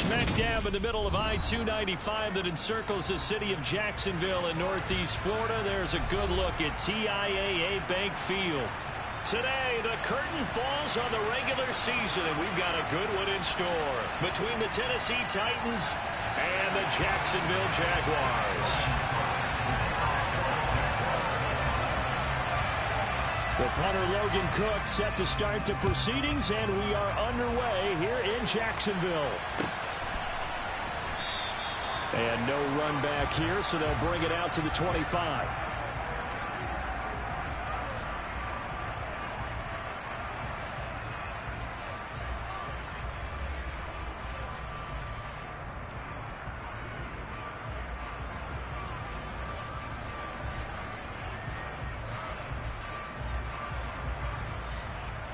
Smack dab in the middle of I-295 that encircles the city of Jacksonville in northeast Florida. There's a good look at TIAA Bank Field. Today, the curtain falls on the regular season, and we've got a good one in store between the Tennessee Titans and the Jacksonville Jaguars. The punter Logan Cook set to start the proceedings, and we are underway here in Jacksonville. And no run back here, so they'll bring it out to the 25.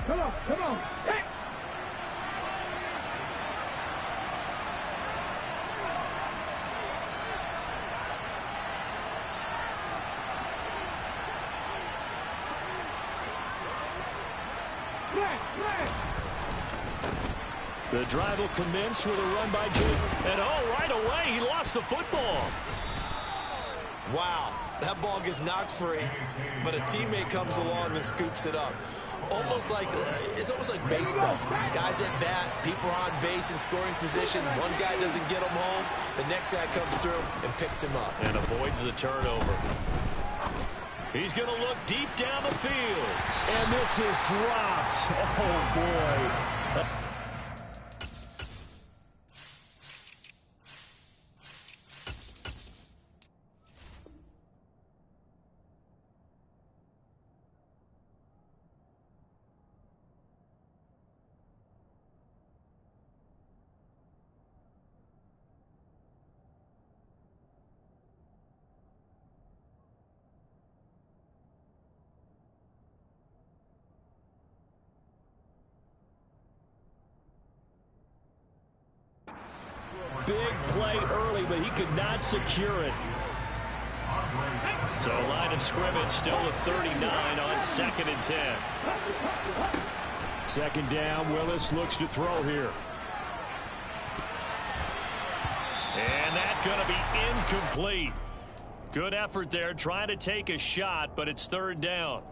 Come on, come on. Hey. The drive will commence with a run by Jake. And right away, he lost the football. Wow, that ball gets knocked free, but a teammate comes along and scoops it up. It's almost like baseball. Guys at bat, people are on base in scoring position. One guy doesn't get him home. The next guy comes through and picks him up. And avoids the turnover. He's going to look deep down the field. And this is dropped. Oh, boy. Big play early, but he could not secure it. So line of scrimmage still a 39 on 2nd and 10. Second down, Willis looks to throw here. And that's going to be incomplete. Good effort there, trying to take a shot, but it's 3rd down.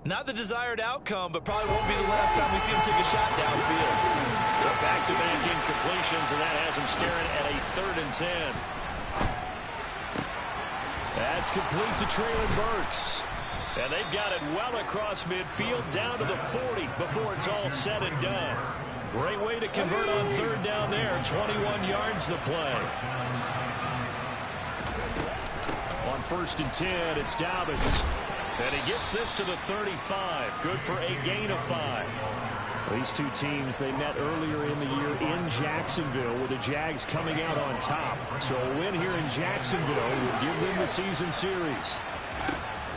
Not the desired outcome, but probably won't be the last time we see him take a shot downfield. So back-to-back incompletions, and that has him staring at a 3rd and 10. That's complete to Traylon Burks. And they've got it well across midfield, down to the 40 before it's all said and done. Great way to convert on 3rd down there. 21 yards the play. On 1st and 10, it's Dobbins. And he gets this to the 35. Good for a gain of 5. These two teams, they met earlier in the year in Jacksonville with the Jags coming out on top. So a win here in Jacksonville will give them the season series.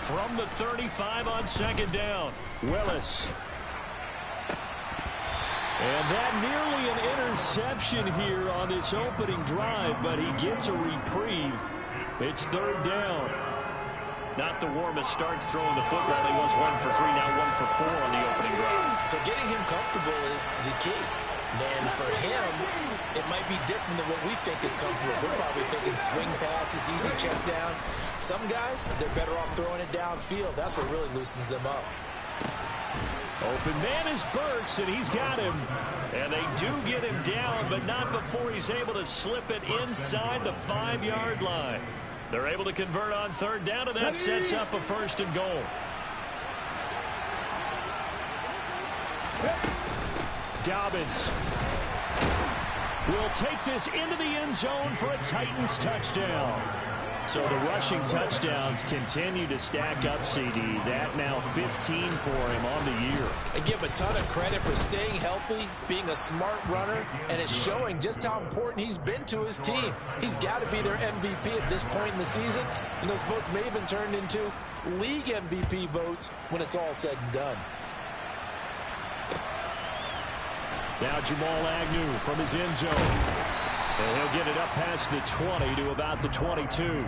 From the 35 on 2nd down, Willis. And that nearly an interception here on this opening drive, but he gets a reprieve. It's 3rd down. Not the warmest starts throwing the football. He was 1 for 3, now 1 for 4 on the opening drive. So getting him comfortable is the key. And for him, it might be different than what we think is comfortable. We're probably thinking swing passes, easy checkdowns. Some guys, they're better off throwing it downfield. That's what really loosens them up. Open man is Burks, and he's got him. And they do get him down, but not before he's able to slip it inside the 5-yard line. They're able to convert on 3rd down, and that sets up a 1st and goal. Dobbins will take this into the end zone for a Titans touchdown. So the rushing touchdowns continue to stack up, CD. That now 15 for him on the year. I give him a ton of credit for staying healthy, being a smart runner, and it's showing just how important he's been to his team. He's got to be their MVP at this point in the season, and those votes may have been turned into league MVP votes when it's all said and done. Now Jamal Agnew from his end zone. And he'll get it up past the 20 to about the 22.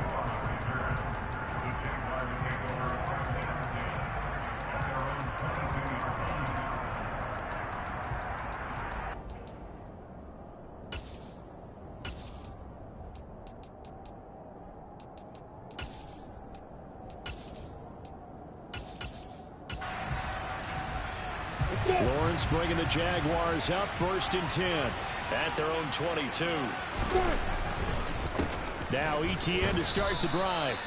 Lawrence bringing the Jaguars up 1st and 10 at their own 22. Now ETN to start the drive.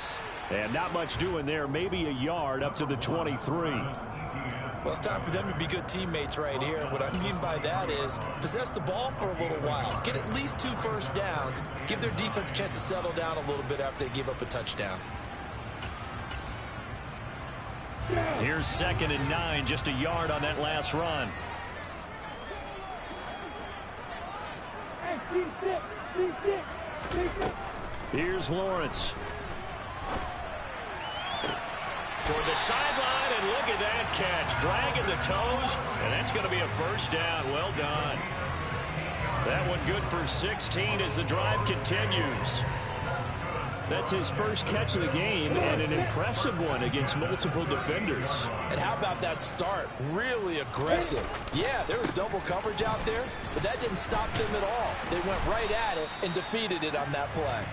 And not much doing there. Maybe a yard up to the 23. Well, it's time for them to be good teammates right here. And what I mean by that is possess the ball for a little while. Get at least 2 first downs. Give their defense a chance to settle down a little bit after they give up a touchdown. Here's 2nd and 9, just a yard on that last run. Here's Lawrence. Toward the sideline, and look at that catch. Dragging the toes, and that's going to be a first down. Well done. That one good for 16 as the drive continues. That's his first catch of the game, and an impressive one against multiple defenders. And how about that start? Really aggressive. Yeah, there was double coverage out there, but that didn't stop them at all. They went right at it and defeated it on that play.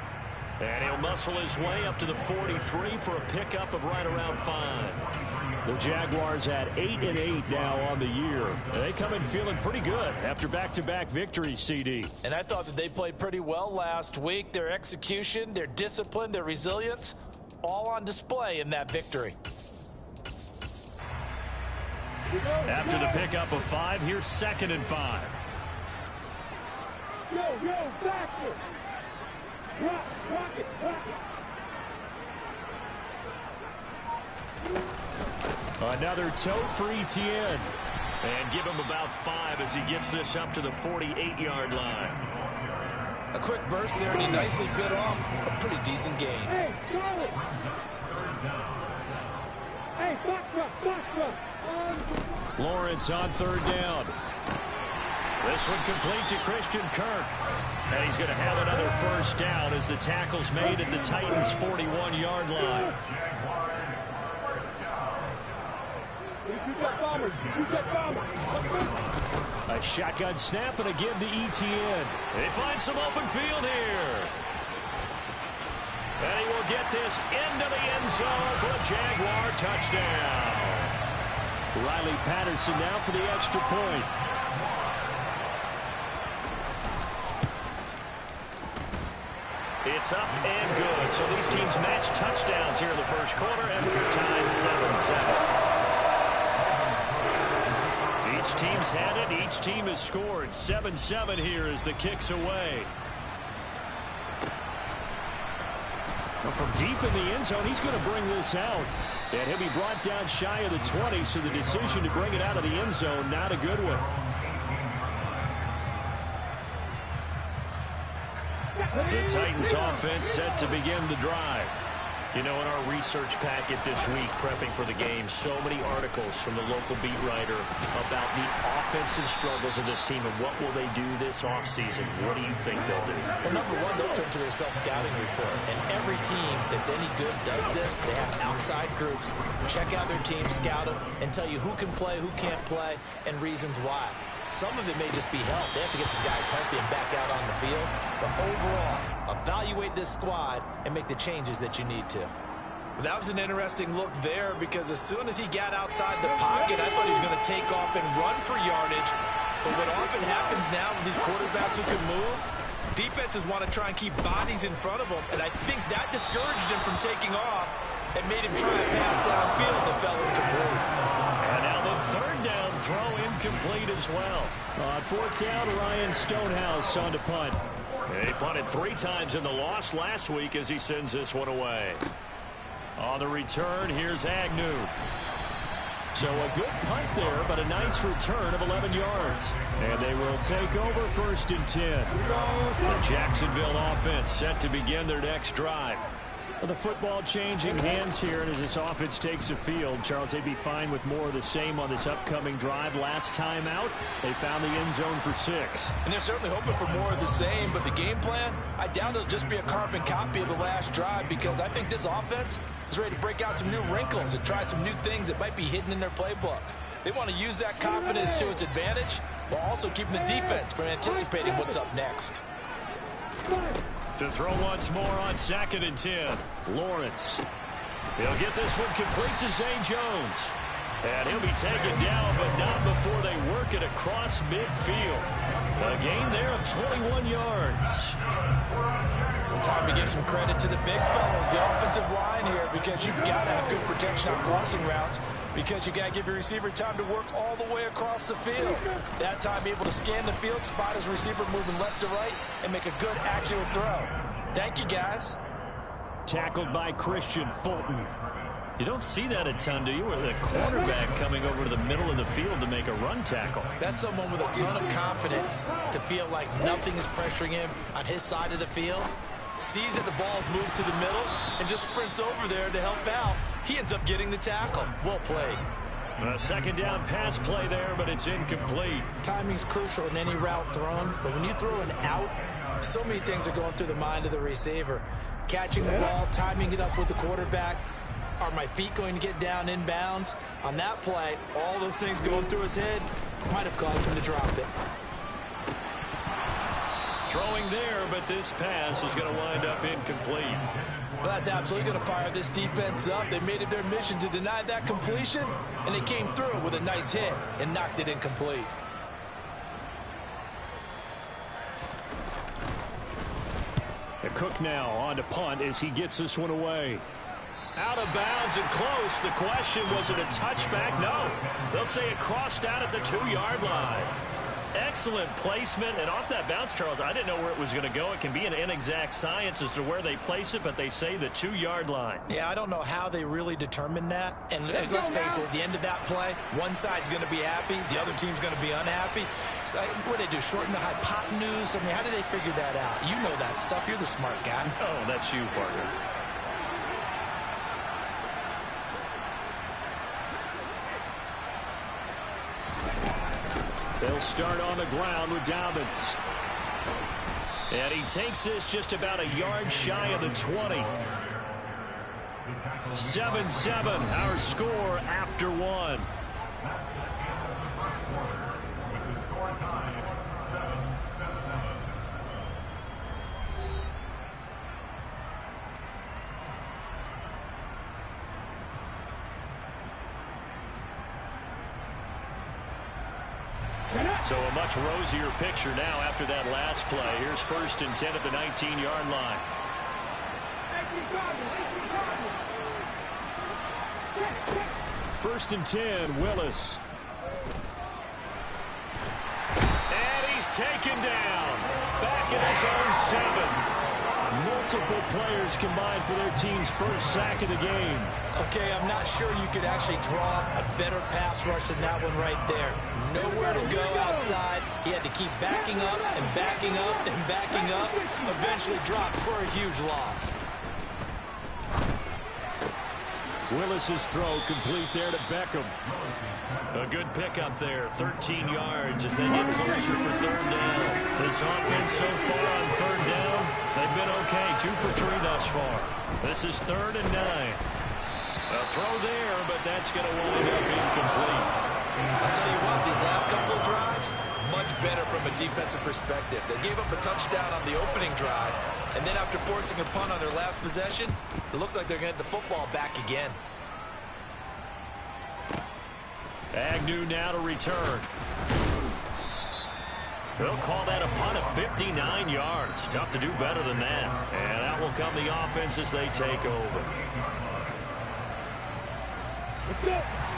And he'll muscle his way up to the 43 for a pickup of right around 5. The Jaguars at 8-8 now on the year. They come in feeling pretty good after back-to-back victories, CD. And I thought that they played pretty well last week. Their execution, their discipline, their resilience, all on display in that victory. After the pickup of 5, here's 2nd and 5. Backward. Rock it. Another toe for ETN. And give him about 5 as he gets this up to the 48-yard line. A quick burst there, and he nicely bit off a pretty decent gain. Hey, Charlie! Hey, box. Lawrence on 3rd down. This one complete to Christian Kirk. And he's going to have another first down as the tackle's made at the Titans' 41-yard line. A shotgun snap and again to ETN. They find some open field here. And he will get this into the end zone for a Jaguar touchdown. Riley Patterson now for the extra point. It's up and good. So these teams match touchdowns here in the first quarter, and we're tied 7-7. Each team's had it. Each team has scored. 7-7 here as the kick's away. Well, from deep in the end zone, he's going to bring this out. And he'll be brought down shy of the 20, so the decision to bring it out of the end zone, not a good one. The Titans offense set to begin the drive. You know, in our research packet this week, prepping for the game, so many articles from the local beat writer about the offensive struggles of this team and what will they do this offseason. What do you think they'll do? Well, number one, they'll turn to their self-scouting report. And every team that's any good does this. They have outside groups. Check out their team, scout them, and tell you who can play, who can't play, and reasons why. Some of it may just be health. They have to get some guys healthy and back out on the field. But overall, evaluate this squad and make the changes that you need to. That was an interesting look there because as soon as he got outside the pocket, I thought he was going to take off and run for yardage. But what often happens now with these quarterbacks who can move, defenses want to try and keep bodies in front of them. And I think that discouraged him from taking off and made him try a pass downfield that fell incomplete. And now the 3rd down throw incomplete as well. On 4th down, Ryan Stonehouse on to punt. He punted 3 times in the loss last week as he sends this one away. On the return, here's Agnew. So a good punt there, but a nice return of 11 yards. And they will take over 1st and 10. The Jacksonville offense set to begin their next drive. Well, the football changing hands here, and as this offense takes the field, Charles, they'd be fine with more of the same on this upcoming drive. Last time out, they found the end zone for 6. And they're certainly hoping for more of the same, but the game plan, I doubt it'll just be a carbon copy of the last drive because I think this offense is ready to break out some new wrinkles and try some new things that might be hidden in their playbook. They want to use that confidence to its advantage while also keeping the defense from anticipating what's up next. To throw once more on 2nd and 10. Lawrence. He'll get this one complete to Zay Jones. And he'll be taken down, but not before they work it across midfield. A gain there of 21 yards. Time to give some credit to the big fellas, the offensive line here, because you've got to have good protection on crossing routes, because you got to give your receiver time to work all the way across the field. That time able to scan the field, spot his receiver moving left to right, and make a good, accurate throw. Thank you, guys. Tackled by Christian Fulton. You don't see that a ton, do you? With a quarterback coming over to the middle of the field to make a run tackle. That's someone with a ton of confidence to feel like nothing is pressuring him on his side of the field. Sees that the ball's moved to the middle and just sprints over there to help out. He ends up getting the tackle. Well played. A second down pass play there, but it's incomplete. Timing's crucial in any route thrown, but when you throw an out, so many things are going through the mind of the receiver. Catching the ball, timing it up with the quarterback. Are my feet going to get down in bounds? On that play, all those things going through his head might have caused him to drop it. Throwing there, but this pass is going to wind up incomplete. Well, that's absolutely going to fire this defense up. They made it their mission to deny that completion, and they came through with a nice hit and knocked it incomplete. Cook now on to punt as he gets this one away. Out of bounds and close. The question, was it a touchback? No. They'll say it crossed out at the 2-yard line. Excellent placement, and off that bounce, Charles, I didn't know where it was going to go. It can be an inexact science as to where they place it, but they say the 2-yard line. Yeah, I don't know how they really determined that. And let's face it, at the end of that play, one side's going to be happy, the other team's going to be unhappy. So, what do they do, shorten the hypotenuse? I mean, how did they figure that out? You know that stuff. You're the smart guy. Oh, that's you, partner. They'll start on the ground with Dobbins. And he takes this just about a yard shy of the 20. 7-7, our score after one. So a much rosier picture now after that last play. Here's 1st and 10 at the 19-yard line. First and 10, Willis. And he's taken down. Back in his own 7. Multiple players combined for their team's first sack of the game. Okay, I'm not sure you could actually draw a better pass rush than that one right there. Nowhere to go outside. He had to keep backing up and backing up and backing up. Eventually dropped for a huge loss. Willis's throw complete there to Beckham. A good pickup there, 13 yards as they get closer for 3rd down. This offense so far on 3rd down, they've been okay, 2 for 3 thus far. This is 3rd and 9. A throw there, but that's going to wind up incomplete. I'll tell you what, these last couple of drives, much better from a defensive perspective. They gave up a touchdown on the opening drive, and then after forcing a punt on their last possession, it looks like they're going to get the football back again. Agnew now to return. They'll call that a punt of 59 yards. Tough to do better than that. And out will come the offense as they take over.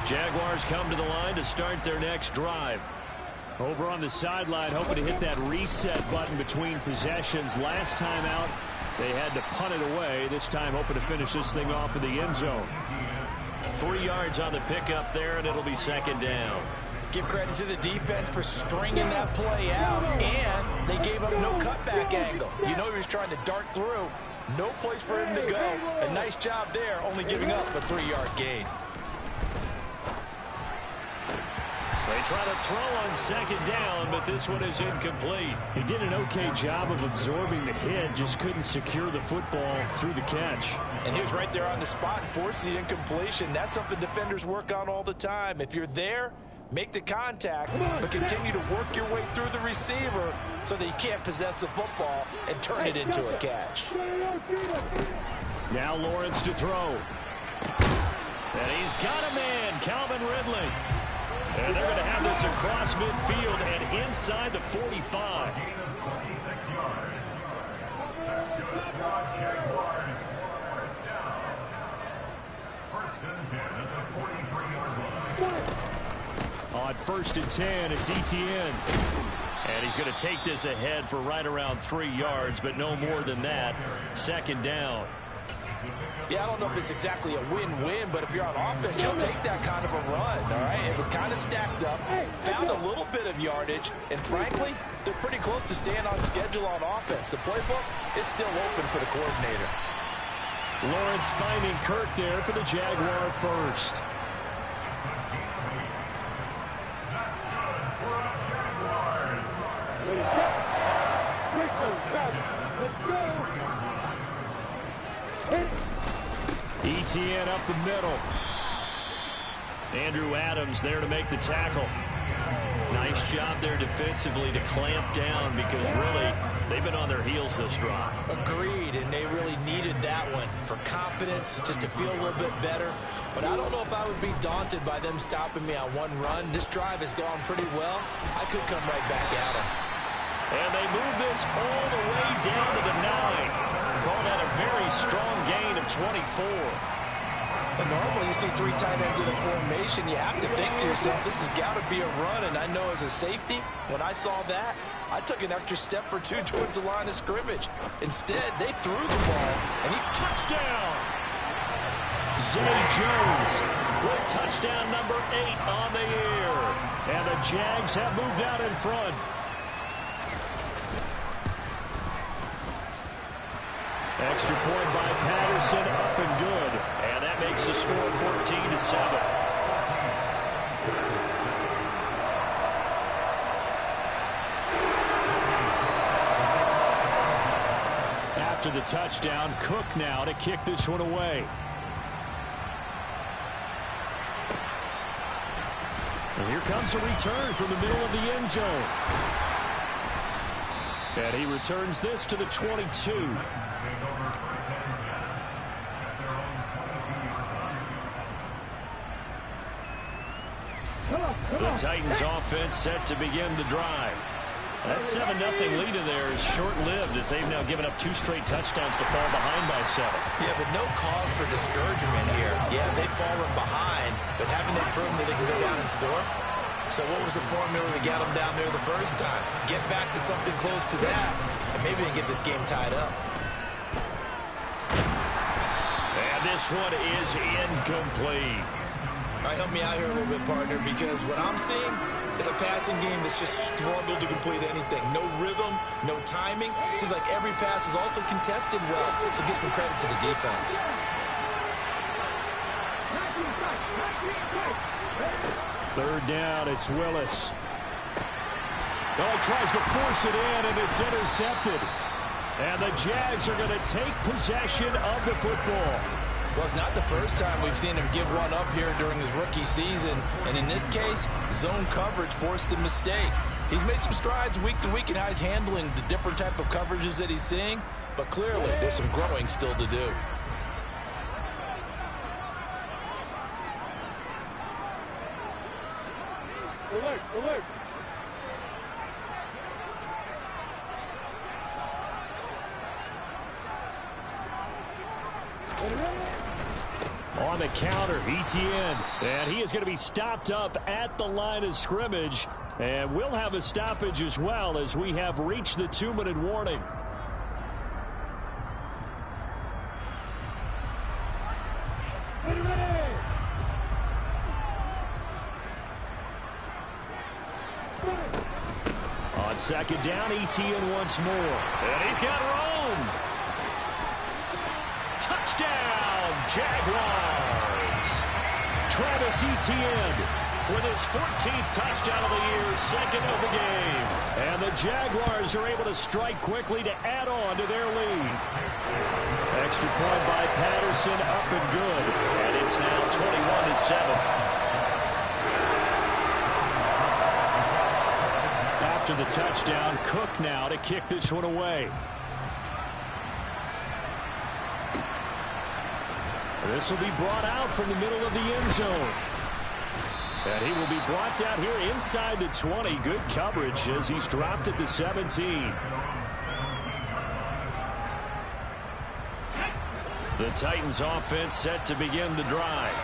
Jaguars come to the line to start their next drive. Over on the sideline, hoping to hit that reset button between possessions. Last time out, they had to punt it away. This time, hoping to finish this thing off in the end zone. 3 yards on the pickup there, and it'll be 2nd down. Give credit to the defense for stringing that play out, and they gave up no cutback angle. You know he was trying to dart through. No place for him to go. A nice job there, only giving up a 3-yard gain. They try to throw on 2nd down, but this one is incomplete. He did an okay job of absorbing the hit, just couldn't secure the football through the catch. And he was right there on the spot and forced the incompletion. That's something defenders work on all the time. If you're there, make the contact, but continue to work your way through the receiver so that you can't possess the football and turn it into a catch. Now Lawrence to throw. And he's got a man, Calvin Ridley. And they're going to have this across midfield and inside the 45. On 1st and 10, it's Etienne. And he's going to take this ahead for right around 3 yards, but no more than that. 2nd down. Yeah, I don't know if it's exactly a win-win, but if you're on offense, you'll take that kind of a run, all right? It was kind of stacked up, found a little bit of yardage, and frankly, they're pretty close to staying on schedule on offense. The playbook is still open for the coordinator. Lawrence finding Kirk there for the Jaguar first. Etienne up the middle. Andrew Adams there to make the tackle. Nice job there defensively to clamp down because really they've been on their heels this drive. Agreed, and they really needed that one for confidence, just to feel a little bit better. But I don't know if I would be daunted by them stopping me on one run. This drive has gone pretty well. I could come right back at them. And they move this all the way down to the 9. Call that a very strong gain of 24. And normally you see 3 tight ends in a formation, you have to think to yourself, this has got to be a run. And I know as a safety, when I saw that, I took an extra step or 2 towards the line of scrimmage. Instead, they threw the ball, and he touchdown. Zay Jones with touchdown number 8 on the year. And the Jags have moved out in front. Extra point by Patterson, up and good. And that makes the score 14-7. After the touchdown, Cook now to kick this one away. And here comes a return from the middle of the end zone. And he returns this to the 22. The Titans offense set to begin the drive. That 7-0 lead in there is short-lived as they've now given up 2 straight touchdowns to fall behind by 7. Yeah, but no cause for discouragement here. Yeah, they've fallen behind, but haven't they proven that they can go down and score? So what was the formula that got them down there the first time? Get back to something close to that, and maybe they get this game tied up. And this one is incomplete. All right, help me out here a little bit, partner, because what I'm seeing is a passing game that's just struggled to complete anything. No rhythm, no timing. Seems like every pass is also contested well, so give some credit to the defense. Third down, it's Willis. Oh, he tries to force it in, and it's intercepted. And the Jags are going to take possession of the football. Well, it's not the first time we've seen him give one up here during his rookie season. And in this case, zone coverage forced the mistake. He's made some strides week to week in how he's handling the different type of coverages that he's seeing. But clearly, there's some growing still to do. Alert, alert. On the counter, Etienne. And he is going to be stopped up at the line of scrimmage. And we'll have a stoppage as well as we have reached the 2-minute warning. On 2nd down, Etienne once more. And he's got Rome. Touchdown, Jaguars. Travis Etienne with his 14th touchdown of the year, 2nd of the game. And the Jaguars are able to strike quickly to add on to their lead. Extra point by Patterson, up and good. And it's now 21-7. After the touchdown, Cook now to kick this one away. This will be brought out from the middle of the end zone. And he will be brought down here inside the 20. Good coverage as he's dropped at the 17. The Titans offense set to begin the drive.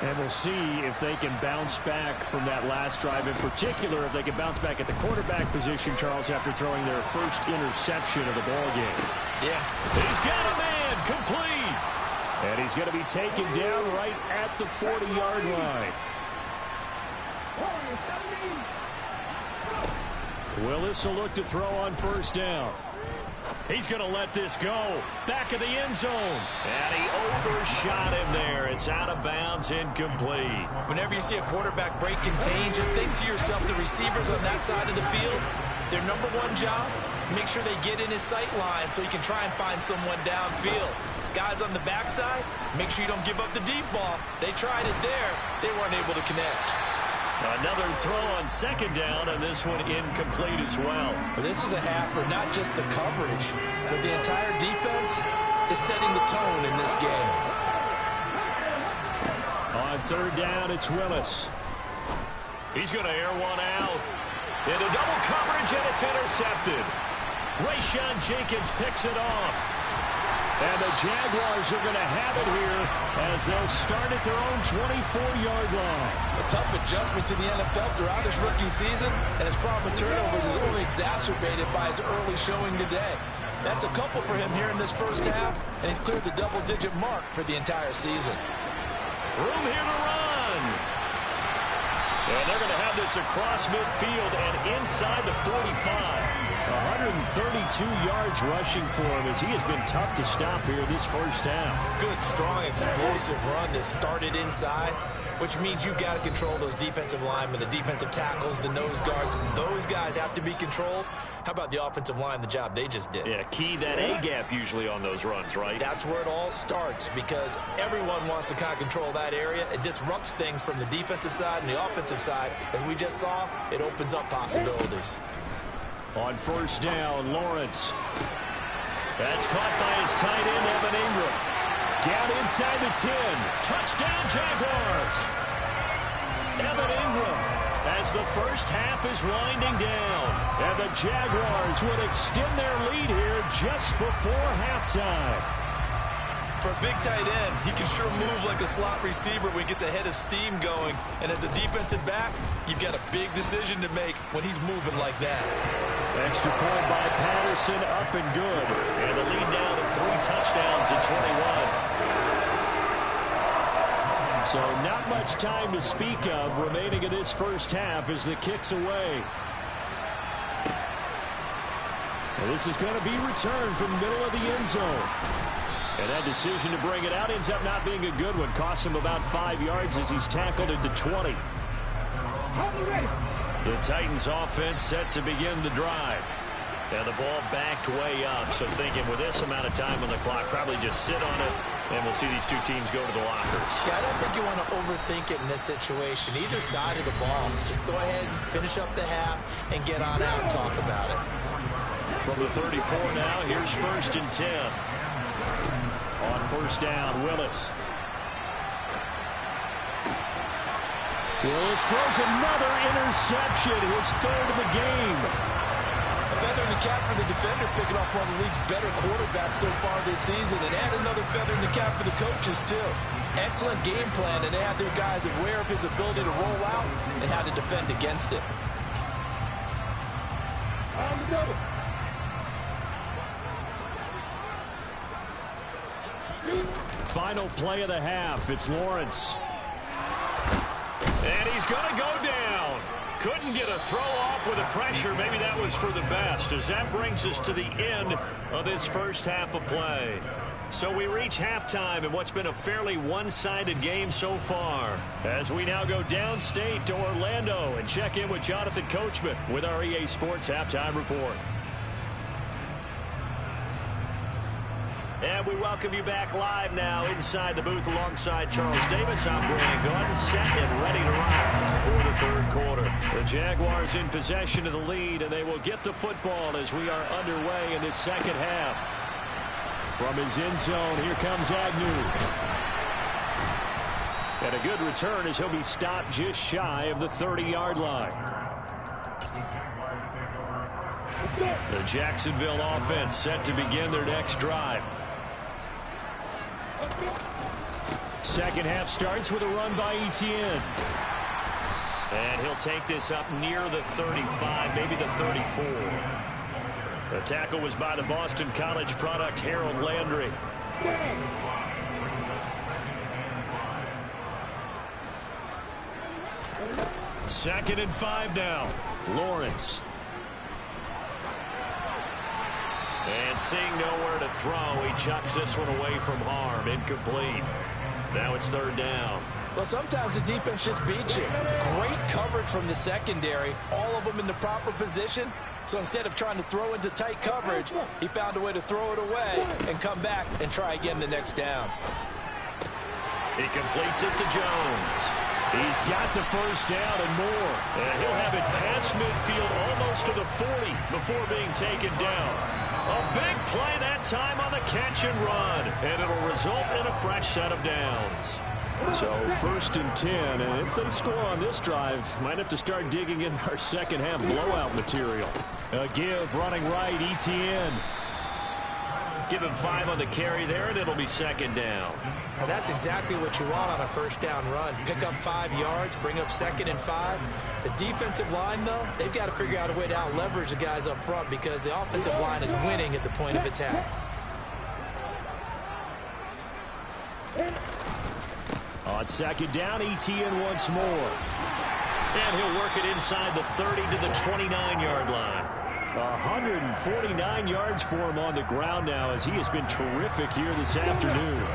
And we'll see if they can bounce back from that last drive. In particular, if they can bounce back at the quarterback position, Charles, after throwing their first interception of the ball game. Yes. He's got a man complete. And he's going to be taken down right at the 40-yard line. Willis will look to throw on first down. He's going to let this go. Back of the end zone. And he overshot him there. It's out of bounds, incomplete. Whenever you see a quarterback break contain, just think to yourself, the receivers on that side of the field, their number one job, make sure they get in his sight line so he can try and find someone downfield. Guys on the backside, make sure you don't give up the deep ball. They tried it there. They weren't able to connect. Another throw on second down, and this one incomplete as well. This is a half where not just the coverage, but the entire defense is setting the tone in this game. On third down, it's Willis. He's going to air one out. Into double coverage, and it's intercepted. Rayshon Jenkins picks it off. And the Jaguars are going to have it here as they'll start at their own 24-yard line. A tough adjustment to the NFL throughout his rookie season, and his problem with turnovers is only exacerbated by his early showing today. That's a couple for him here in this first half, and he's cleared the double-digit mark for the entire season. Room here to run. And they're going to have this across midfield and inside the 45. 132 yards rushing for him as he has been tough to stop here this first half. Good, strong, explosive run that started inside, which means you've got to control those defensive linemen, the defensive tackles, the nose guards. Those guys have to be controlled. How about the offensive line, the job they just did? Yeah, key that A-gap usually on those runs, right? That's where it all starts because everyone wants to kind of control that area. It disrupts things from the defensive side and the offensive side. As we just saw, it opens up possibilities. On first down, Lawrence. That's caught by his tight end, Evan Ingram. Down inside the 10. Touchdown, Jaguars. Evan Ingram as the first half is winding down. And the Jaguars would extend their lead here just before halftime. For a big tight end, he can sure move like a slot receiver when he gets a head of steam going. And as a defensive back, you've got a big decision to make when he's moving like that. Extra point by Patterson, up and good. And the lead now to 3 touchdowns at 21. So not much time to speak of remaining in this first half as the kick's away. And this is going to be returned from the middle of the end zone. And that decision to bring it out ends up not being a good one. Costs him about 5 yards as he's tackled at the 20. The Titans offense set to begin the drive. And the ball backed way up. So thinking with this amount of time on the clock, probably just sit on it. And we'll see these two teams go to the lockers. Yeah, I don't think you want to overthink it in this situation. Either side of the ball. Just go ahead, finish up the half, and get on out and talk about it. From the 34 now, here's first and 10. On first down, Willis. Willis throws another interception, his third of the game. A feather in the cap for the defender, picking off one of the league's better quarterbacks so far this season, and add another feather in the cap for the coaches, too. Excellent game plan, and they have their guys aware of his ability to roll out and how to defend against it. Final play of the half. It's Lawrence. And he's going to go down. Couldn't get a throw off with the pressure. Maybe that was for the best, as that brings us to the end of this first half of play. So we reach halftime in what's been a fairly one-sided game so far. As we now go downstate to Orlando and check in with Jonathan Coachman with our EA Sports Halftime Report. And we welcome you back live now inside the booth alongside Charles Davis. I'm Brandon Gordon, set and ready to rock for the third quarter. The Jaguars in possession of the lead, and they will get the football as we are underway in this second half. From his end zone, here comes Agnew. And a good return as he'll be stopped just shy of the 30-yard line. The Jacksonville offense set to begin their next drive. Second half starts with a run by Etienne. And he'll take this up near the 35, maybe the 34. The tackle was by the Boston College product, Harold Landry. Second and 5 now. Lawrence. And seeing nowhere to throw, he chucks this one away from harm. Incomplete. Now it's third down. Well, sometimes the defense just beats you. Great coverage from the secondary. All of them in the proper position. So instead of trying to throw into tight coverage, he found a way to throw it away and come back and try again the next down. He completes it to Jones. He's got the first down and more. And he'll have it past midfield almost to the 40 before being taken down. A big play that time on the catch and run. And it'll result in a fresh set of downs. So first and 10, and if they score on this drive, might have to start digging in our second half blowout material. A give running right, Etienne. Give him 5 on the carry there, and it'll be second down. Now that's exactly what you want on a first down run. Pick up 5 yards, bring up second and 5. The defensive line, though, they've got to figure out a way to out-leverage the guys up front because the offensive line is winning at the point of attack. On second down, Etienne once more. And he'll work it inside the 30 to the 29-yard line. 149 yards for him on the ground now as he has been terrific here this afternoon.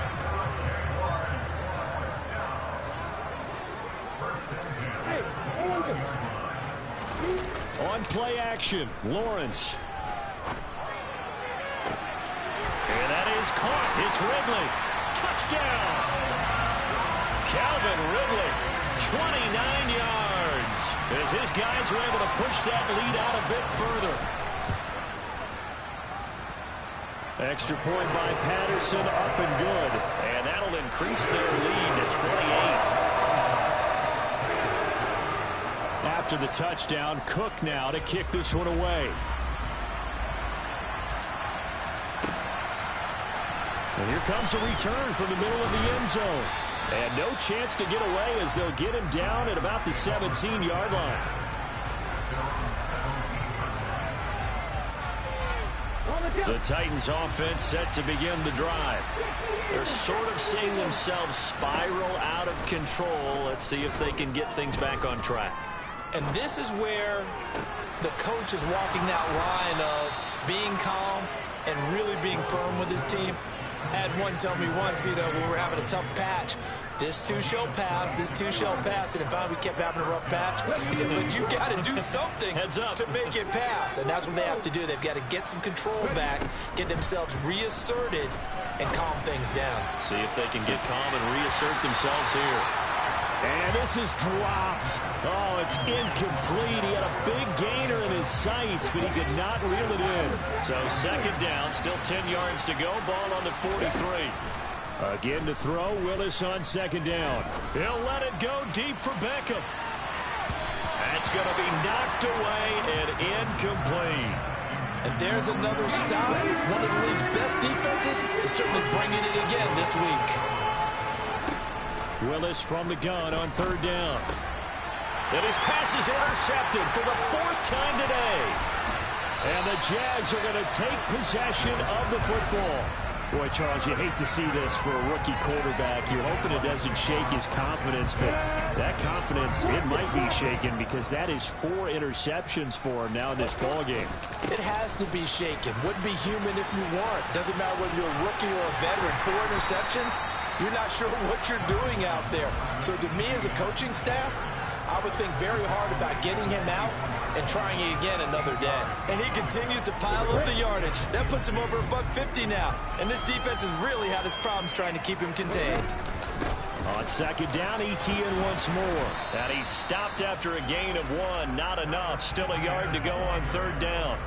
On play action, Lawrence. And that is caught. It's Ridley. Touchdown. Calvin Ridley, 29 yards, as his guys were able to push that lead out a bit further. Extra point by Patterson, up and good. And that'll increase their lead to 28. After the touchdown, Cook now to kick this one away. And here comes a return from the middle of the end zone. And no chance to get away as they'll get him down at about the 17-yard line. The Titans offense set to begin the drive. They're sort of seeing themselves spiral out of control. Let's see if they can get things back on track. And this is where the coach is walking that line of being calm and really being firm with his team. I had one tell me once, when we were having a tough patch, this too shall pass, this too shall pass, and finally we kept having a rough patch. He said, but you got to do something to make it pass, and that's what they have to do. They've got to get some control back, get themselves reasserted, and calm things down. See if they can get calm and reassert themselves here. And this is dropped. Oh, it's incomplete. He had a big gainer in his sights, but he could not reel it in. So second down, still 10 yards to go. Ball on the 43. Again to throw, Willis on second down. He'll let it go deep for Beckham. That's going to be knocked away and incomplete. And there's another stop. One of the league's best defenses is certainly bringing it again this week. Willis from the gun on third down. And his pass is intercepted for the 4th time today. And the Jags are going to take possession of the football. Boy, Charles, you hate to see this for a rookie quarterback. You're hoping it doesn't shake his confidence, but that confidence, it might be shaken because that is 4 interceptions for him now in this ballgame. It has to be shaken. Wouldn't be human if you weren't. Doesn't matter whether you're a rookie or a veteran. 4 interceptions, you're not sure what you're doing out there. So to me as a coaching staff, I would think very hard about getting him out and trying it again another day. And he continues to pile up the yardage. That puts him over $150 now. And this defense has really had its problems trying to keep him contained. On second down, Etienne once more. And he's stopped after a gain of 1. Not enough. Still a yard to go on third down.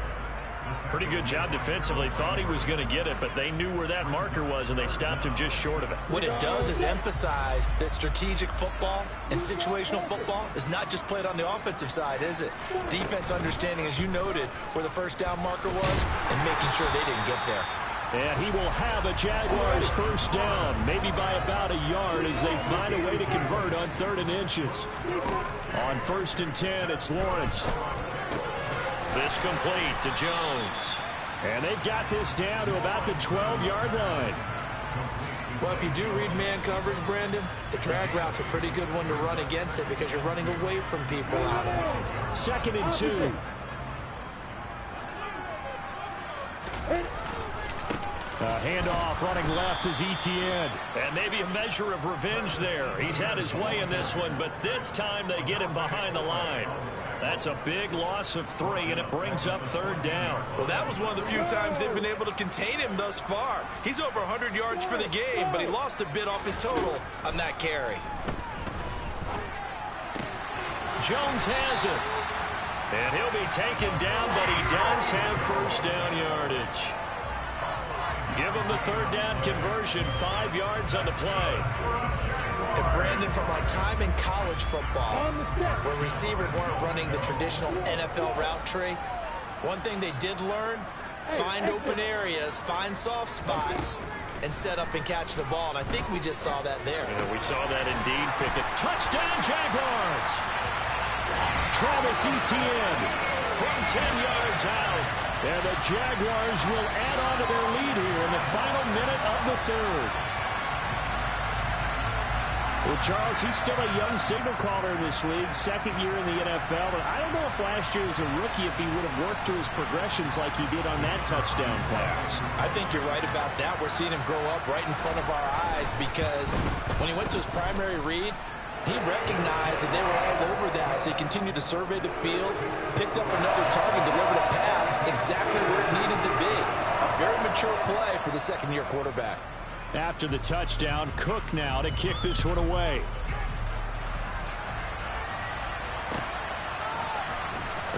Pretty good job defensively. Thought he was going to get it, but they knew where that marker was, and they stopped him just short of it. What it does is emphasize that strategic football and situational football is not just played on the offensive side, is it? Defense understanding, as you noted, where the first down marker was and making sure they didn't get there. And he will have a Jaguars first down, maybe by about a yard as they find a way to convert on 3rd and inches. On 1st and 10, it's Lawrence. This complete to Jones. And they've got this down to about the 12-yard line. Well, if you do read man coverage, Brandon, the drag route's a pretty good one to run against it because you're running away from people out here. 2nd and 2. Handoff running left is Etienne. And maybe a measure of revenge there. He's had his way in this one, but this time they get him behind the line. That's a big loss of 3, and it brings up 3rd down. Well, that was one of the few times they've been able to contain him thus far. He's over 100 yards for the game, but he lost a bit off his total on that carry. Jones has it. And he'll be taken down, but he does have first down yardage. Give him the 3rd down conversion, 5 yards on the play. And Brandon, from our time in college football, where receivers weren't running the traditional NFL route tree, one thing they did learn, find open areas, find soft spots, and set up and catch the ball. And I think we just saw that there. Yeah, we saw that indeed. Pickett. Touchdown, Jaguars! Travis Etienne from 10 yards out. And the Jaguars will add on to their lead here in the final minute of the 3rd. Well, Charles, he's still a young signal caller in this league, 2nd year in the NFL. But I don't know if last year as a rookie if he would have worked through his progressions like he did on that touchdown pass. I think you're right about that. We're seeing him grow up right in front of our eyes because when he went to his primary read, he recognized that they were all over that as he continued to survey the field, picked up another target, delivered a pass exactly where it needed to be. A very mature play for the 2nd-year quarterback. After the touchdown, Cook now to kick this one away.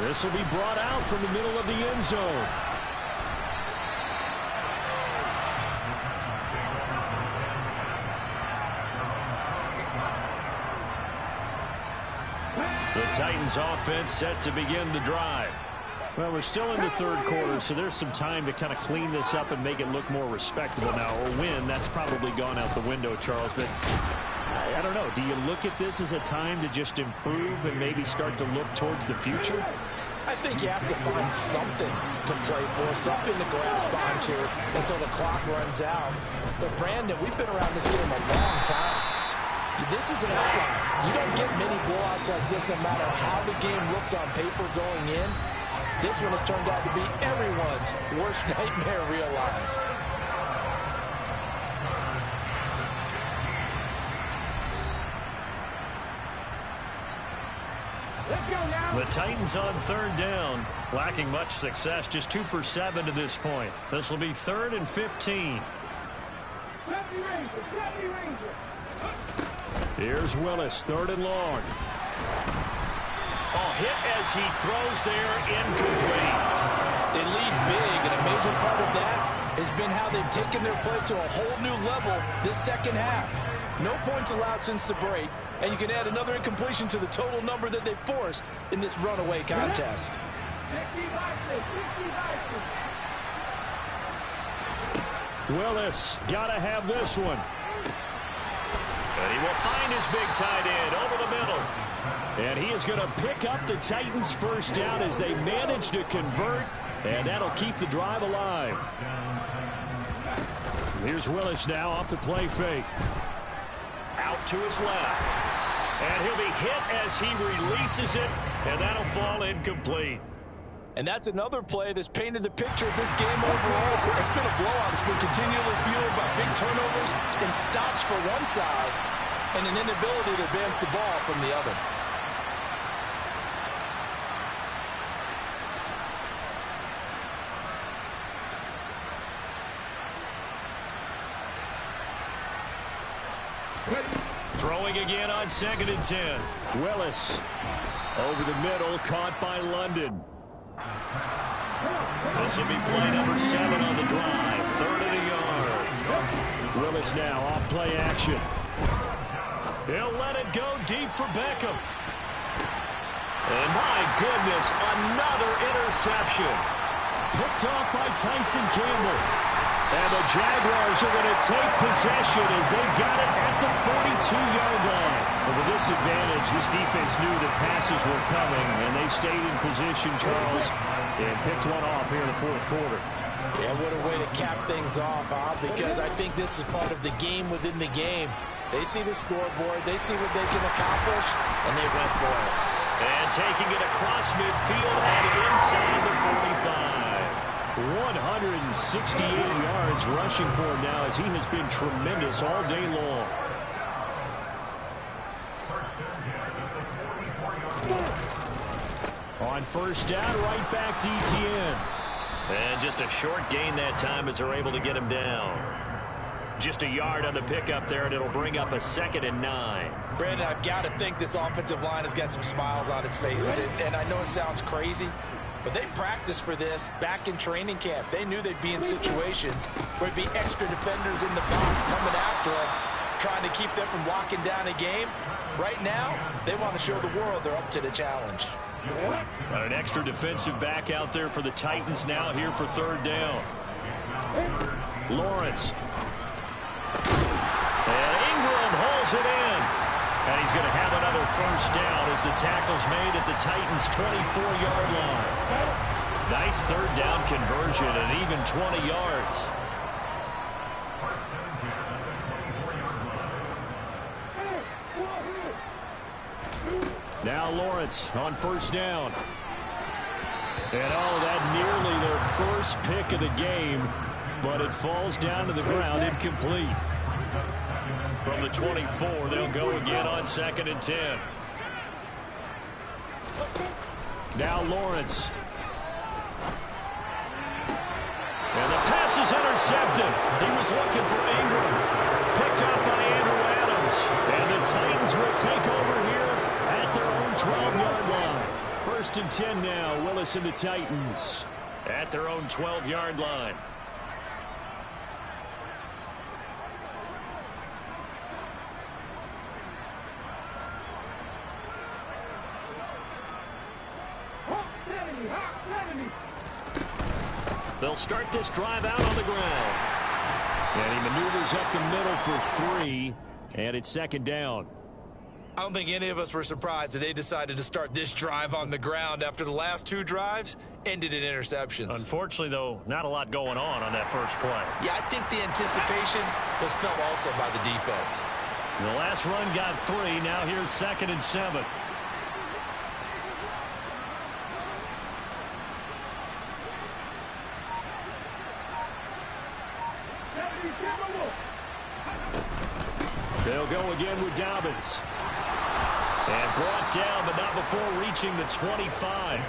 This will be brought out from the middle of the end zone. The Titans offense set to begin the drive. Well, we're still in the 3rd quarter, so there's some time to kind of clean this up and make it look more respectable now. Or win, that's probably gone out the window, Charles. But I don't know. Do you look at this as a time to just improve and maybe start to look towards the future? I think you have to find something to play for, something to grasp onto until the clock runs out. But, Brandon, we've been around this game a long time. This is an outlier. You don't get many blowouts like this no matter how the game looks on paper going in. This one has turned out to be everyone's worst nightmare realized. The Titans on 3rd down, lacking much success, just 2 for 7 to this point. This will be 3rd and 15. Here's Willis, 3rd and long. Oh, hit as he throws there, incomplete. They lead big, and a major part of that has been how they've taken their play to a whole new level this 2nd half. No points allowed since the break, and you can add another incompletion to the total number that they forced in this runaway contest. Willis, gotta have this one. And he will find his big tight end over the middle. And he is going to pick up the Titans' first down as they manage to convert, and that'll keep the drive alive. Here's Willis now off the play fake. Out to his left. And he'll be hit as he releases it, and that'll fall incomplete. And that's another play that's painted the picture of this game overall. It's been a blowout. It's been continually fueled by big turnovers and stops for one side and an inability to advance the ball from the other. Throwing again on 2nd and 10. Willis over the middle, caught by London. This will be play number 7 on the drive. 3rd and a yard. Willis now off play action. He'll let it go deep for Beckham. And my goodness, another interception. Picked off by Tyson Campbell. And the Jaguars are going to take possession as they've got it at the 42-yard line. And with this advantage, this defense knew that passes were coming, and they stayed in position, Charles, and picked one off here in the 4th quarter. Yeah, what a way to cap things off, huh? Because I think this is part of the game within the game. They see the scoreboard, they see what they can accomplish, and they went for it. And taking it across midfield and inside the 45. 168 yards rushing for him now as he has been tremendous all day long. On 1st down, right back to Etienne. And just a short gain that time as they're able to get him down. Just a yard on the pickup there, and it'll bring up a 2nd and 9. Brandon, I've got to think this offensive line has got some smiles on its faces. And I know it sounds crazy, but they practiced for this back in training camp. They knew they'd be in situations where there'd be extra defenders in the box coming after them, trying to keep them from locking down a game. Right now, they want to show the world they're up to the challenge. Got an extra defensive back out there for the Titans now here for 3rd down. Lawrence. And Ingram holds it in. And he's going to have another 1st down as the tackle's made at the Titans' 24-yard line. Nice 3rd down conversion and even 20 yards. Now Lawrence on 1st down. And that nearly their 1st pick of the game, but it falls down to the ground incomplete. From the 24, they'll go again on 2nd and 10. Now Lawrence. And the pass is intercepted. He was looking for Ingram. Picked up by Andrew Adams. And the Titans will take over here at their own 12-yard line. 1st and 10 now. Willis and the Titans at their own 12-yard line. They'll start this drive out on the ground. And he maneuvers up the middle for 3, and it's 2nd down. I don't think any of us were surprised that they decided to start this drive on the ground after the last 2 drives ended in interceptions. Unfortunately, though, not a lot going on that first play. Yeah, I think the anticipation was felt also by the defense. The last run got 3. Now here's 2nd and 7. They'll go again with Dobbins. And brought down, but not before reaching the 25.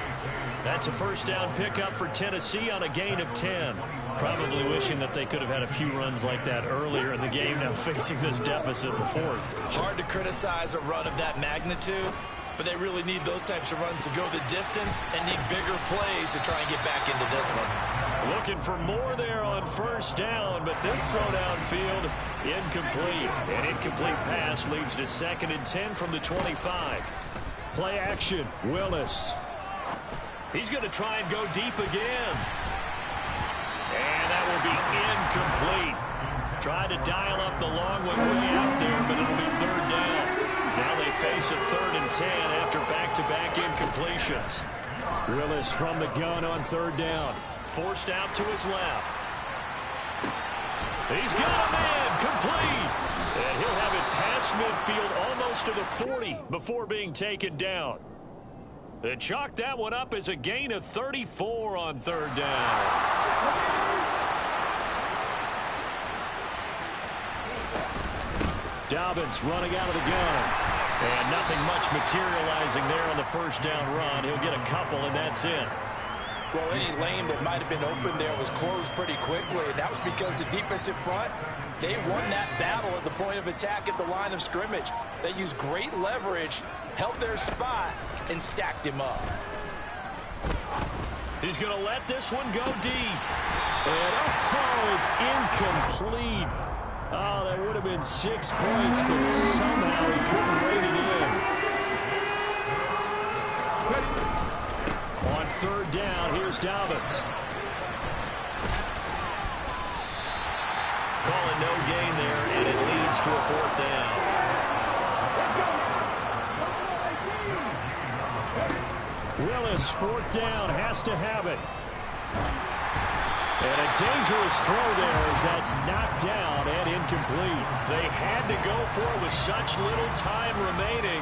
That's a 1st down pickup for Tennessee on a gain of 10. Probably wishing that they could have had a few runs like that earlier in the game, now facing this deficit in the 4th. Hard to criticize a run of that magnitude, but they really need those types of runs to go the distance and need bigger plays to try and get back into this one. Looking for more there on 1st down, but this throw downfield incomplete. An incomplete pass leads to 2nd and 10 from the 25. Play action, Willis. He's going to try and go deep again. And that will be incomplete. Tried to dial up the long one way out there, but it'll be 3rd down. Now they face a 3rd and 10 after back-to-back incompletions. Willis from the gun on 3rd down. Forced out to his left. He's got a man complete. And he'll have it past midfield almost to the 40 before being taken down. They chalked that one up as a gain of 34 on 3rd down. Dobbins running out of the gun. And nothing much materializing there on the 1st down run. He'll get a couple, and that's it. Well, any lane that might have been open there was closed pretty quickly, and that was because the defensive front, they won that battle at the point of attack at the line of scrimmage. They used great leverage, held their spot, and stacked him up. He's going to let this one go deep. And, oh, it's incomplete. Oh, that would have been 6 points, but somehow he couldn't rate it in. On third down, here's Dobbins. Calling no gain there, and it leads to a fourth down. Willis, fourth down, has to have it. And a dangerous throw there as that's knocked down and incomplete. They had to go for it with such little time remaining.